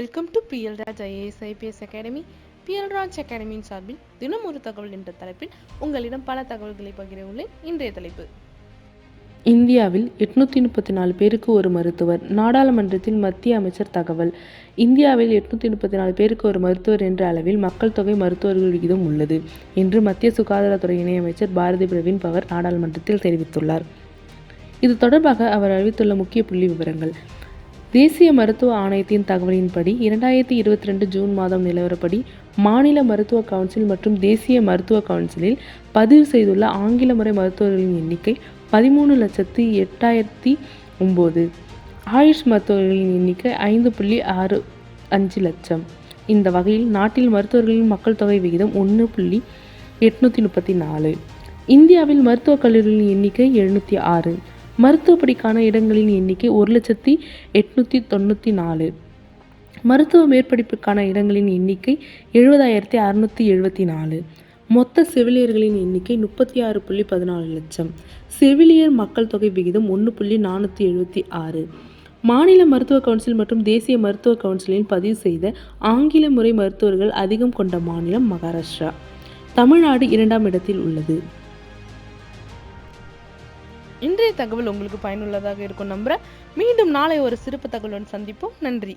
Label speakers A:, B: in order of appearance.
A: Welcome to P L Raj IAS IPS academy. P L Raj அகாடமியின் சார்பில் தினம் ஒரு தகவல் என்ற தலைப்பில் உங்களிடம் பல தகவல்களை பகிர உள்ளேன். இன்றைய தலைப்பு:
B: இந்தியாவில் 834 பேருக்கு ஒரு மருத்துவர். நாடாளுமன்றத்தில் மத்திய அமைச்சர் தகவல். இந்தியாவில் 834 பேருக்கு ஒரு மருத்துவர் என்ற அளவில் மக்கள் தொகை மருத்துவர்கள் விகிதம் உள்ளது என்று மத்திய சுகாதாரத்துறை இணையமைச்சர் பாரதி பிரவீன் பவர் நாடாளுமன்றத்தில் தெரிவித்துள்ளார். இது தொடர்பாக அவர் அறிவித்துள்ள முக்கிய புள்ளி விவரங்கள்: தேசிய மருத்துவ ஆணையத்தின் தகவலின்படி 2022 ஜூன் மாதம் நிலவரப்படி மாநில மருத்துவ கவுன்சில் மற்றும் தேசிய மருத்துவ கவுன்சிலில் பதிவு செய்துள்ள ஆங்கில முறை மருத்துவர்களின் எண்ணிக்கை 13,08,009. ஆயுஷ் மருத்துவர்களின் எண்ணிக்கை 5.65 லட்சம். இந்த வகையில் நாட்டில் மருத்துவர்களின் மக்கள் தொகை விகிதம் 1.834. இந்தியாவில் மருத்துவக் கல்லூரிகளின் எண்ணிக்கை 706. மருத்துவப்படிக்கான இடங்களின் எண்ணிக்கை 1,08,94. மருத்துவ மேற்படிப்புக்கான இடங்களின் எண்ணிக்கை 70,674. மொத்த செவிலியர்களின் எண்ணிக்கை 36.14 லட்சம். செவிலியர் மக்கள் தொகை விகிதம் 1.476. மாநில மருத்துவ கவுன்சில் மற்றும் தேசிய மருத்துவ கவுன்சிலில் பதிவு செய்த ஆங்கில முறை மருத்துவர்கள் அதிகம் கொண்ட மாநிலம் மகாராஷ்டிரா. தமிழ்நாடு 2ஆம் இடத்தில் உள்ளது.
A: இன்றைய தகவல் உங்களுக்கு பயனுள்ளதாக இருக்கும் நம்புறேன். மீண்டும் நாளை ஒரு சிறப்பு தகவலுடன் சந்திப்போம். நன்றி.